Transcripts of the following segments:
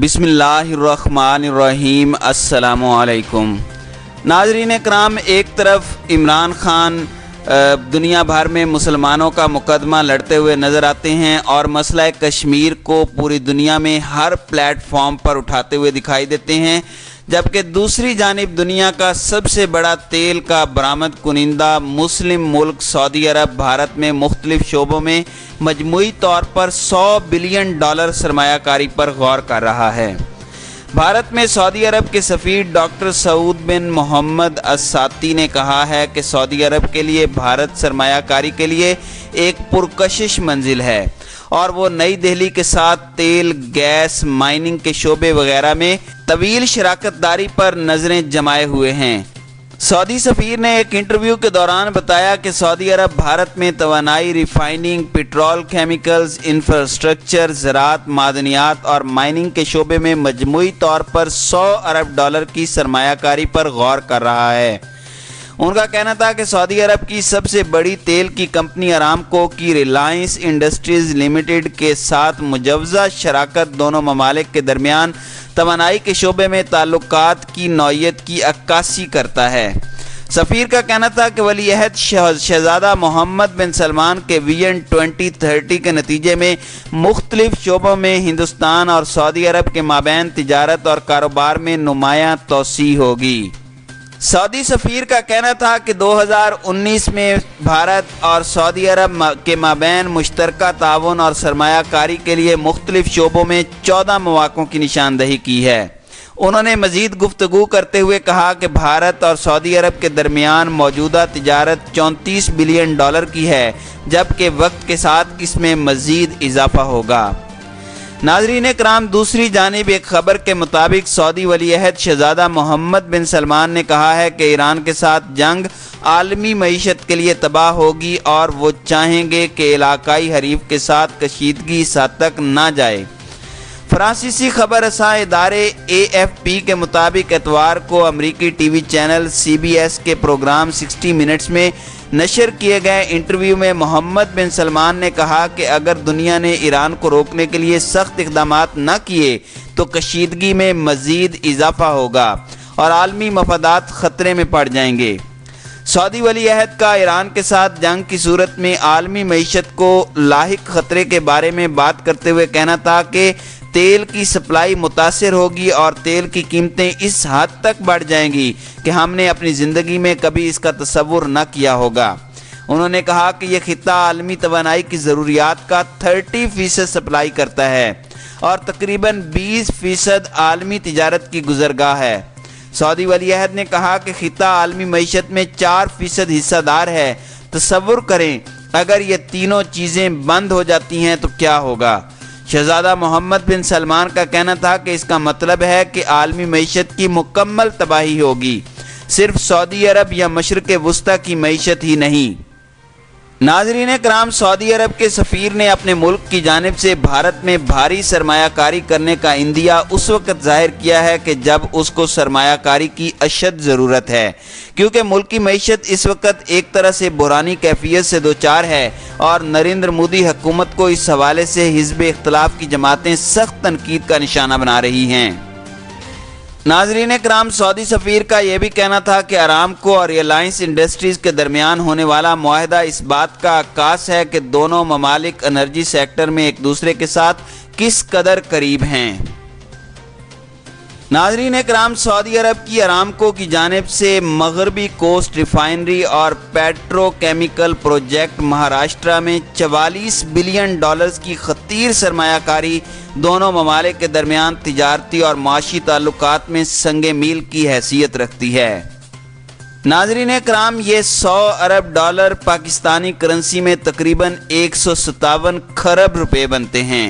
بسم اللہ الرحمن الرحیم۔ السلام علیکم ناظرین کرام، ایک طرف عمران خان دنیا بھر میں مسلمانوں کا مقدمہ لڑتے ہوئے نظر آتے ہیں اور مسئلہ کشمیر کو پوری دنیا میں ہر پلیٹ فارم پر اٹھاتے ہوئے دکھائی دیتے ہیں، جبکہ دوسری جانب دنیا کا سب سے بڑا تیل کا برآمد کنندہ مسلم ملک سعودی عرب بھارت میں مختلف شعبوں میں مجموعی طور پر $100 بلین سرمایہ کاری پر غور کر رہا ہے۔ بھارت میں سعودی عرب کے سفیر ڈاکٹر سعود بن محمد الساتی نے کہا ہے کہ سعودی عرب کے لیے بھارت سرمایہ کاری کے لیے ایک پرکشش منزل ہے اور وہ نئی دہلی کے ساتھ تیل، گیس، مائننگ کے شعبے وغیرہ میں طویل شراکت داری پر نظریں جمائے ہوئے ہیں۔ سعودی سفیر نے ایک انٹرویو کے دوران بتایا کہ سعودی عرب بھارت میں توانائی، ریفائننگ، پیٹرول، کیمیکلز، انفراسٹرکچر، زراعت، معدنیات اور مائننگ کے شعبے میں مجموعی طور پر $100 ارب کی سرمایہ کاری پر غور کر رہا ہے۔ ان کا کہنا تھا کہ سعودی عرب کی سب سے بڑی تیل کی کمپنی ارامکو کی ریلائنس انڈسٹریز لمیٹڈ کے ساتھ مجوزہ شراکت دونوں ممالک کے درمیان توانائی کے شعبے میں تعلقات کی نوعیت کی عکاسی کرتا ہے۔ سفیر کا کہنا تھا کہ ولی عہد شہزادہ محمد بن سلمان کے ویژن 2030 کے نتیجے میں مختلف شعبوں میں ہندوستان اور سعودی عرب کے مابین تجارت اور کاروبار میں نمایاں توسیع ہوگی۔ سعودی سفیر کا کہنا تھا کہ 2019 میں بھارت اور سعودی عرب کے مابین مشترکہ تعاون اور سرمایہ کاری کے لیے مختلف شعبوں میں 14 مواقعوں کی نشاندہی کی ہے۔ انہوں نے مزید گفتگو کرتے ہوئے کہا کہ بھارت اور سعودی عرب کے درمیان موجودہ تجارت $34 بلین کی ہے، جبکہ وقت کے ساتھ اس میں مزید اضافہ ہوگا۔ ناظرین کرام، دوسری جانب ایک خبر کے مطابق سعودی ولی عہد شہزادہ محمد بن سلمان نے کہا ہے کہ ایران کے ساتھ جنگ عالمی معیشت کے لیے تباہ ہوگی اور وہ چاہیں گے کہ علاقائی حریف کے ساتھ کشیدگی اس حد تک نہ جائے۔ فرانسیسی خبر رساں ادارے AFP کے مطابق اتوار کو امریکی ٹی وی چینل CBS کے پروگرام 60 منٹس میں نشر کیے گئے انٹرویو میں محمد بن سلمان نے کہا کہ اگر دنیا نے ایران کو روکنے کے لیے سخت اقدامات نہ کیے تو کشیدگی میں مزید اضافہ ہوگا اور عالمی مفادات خطرے میں پڑ جائیں گے۔ سعودی ولی عہد کا ایران کے ساتھ جنگ کی صورت میں عالمی معیشت کو لاحق خطرے کے بارے میں بات کرتے ہوئے کہنا تھا کہ تیل کی سپلائی متاثر ہوگی اور تیل کی قیمتیں اس حد تک بڑھ جائیں گی کہ ہم نے اپنی زندگی میں کبھی اس کا تصور نہ کیا ہوگا۔ انہوں نے کہا کہ یہ خطہ عالمی توانائی کی ضروریات کا 30% سپلائی کرتا ہے اور تقریباً 20% عالمی تجارت کی گزرگاہ ہے۔ سعودی ولی عہد نے کہا کہ خطہ عالمی معیشت میں 4% حصہ دار ہے۔ تصور کریں اگر یہ تینوں چیزیں بند ہو جاتی ہیں تو کیا ہوگا۔ شہزادہ محمد بن سلمان کا کہنا تھا کہ اس کا مطلب ہے کہ عالمی معیشت کی مکمل تباہی ہوگی، صرف سعودی عرب یا مشرق وسطیٰ کی معیشت ہی نہیں۔ ناظرین کرام، سعودی عرب کے سفیر نے اپنے ملک کی جانب سے بھارت میں بھاری سرمایہ کاری کرنے کا عندیہ اس وقت ظاہر کیا ہے کہ جب اس کو سرمایہ کاری کی اشد ضرورت ہے، کیونکہ ملکی معیشت اس وقت ایک طرح سے بحرانی کیفیت سے دوچار ہے اور نریندر مودی حکومت کو اس حوالے سے حزب اختلاف کی جماعتیں سخت تنقید کا نشانہ بنا رہی ہیں۔ ناظرین کرام، سعودی سفیر کا یہ بھی کہنا تھا کہ ارامکو اور ریلائنس انڈسٹریز کے درمیان ہونے والا معاہدہ اس بات کا عکاس ہے کہ دونوں ممالک انرجی سیکٹر میں ایک دوسرے کے ساتھ کس قدر قریب ہیں۔ ناظرین کرام، سعودی عرب کی ارامکو کی جانب سے مغربی کوسٹ ریفائنری اور پیٹرو کیمیکل پروجیکٹ مہاراشٹرا میں $44 بلین کی خطیر سرمایہ کاری دونوں ممالک کے درمیان تجارتی اور معاشی تعلقات میں سنگ میل کی حیثیت رکھتی ہے۔ ناظرین کرام، یہ $100 ارب پاکستانی کرنسی میں تقریباً 157 کھرب روپے بنتے ہیں۔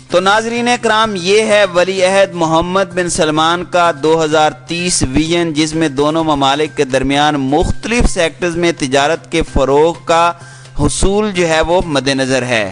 تو ناظرین کرام، یہ ہے ولی عہد محمد بن سلمان کا 2030 ویژن، جس میں دونوں ممالک کے درمیان مختلف سیکٹرز میں تجارت کے فروغ کا حصول جو ہے وہ مد نظر ہے۔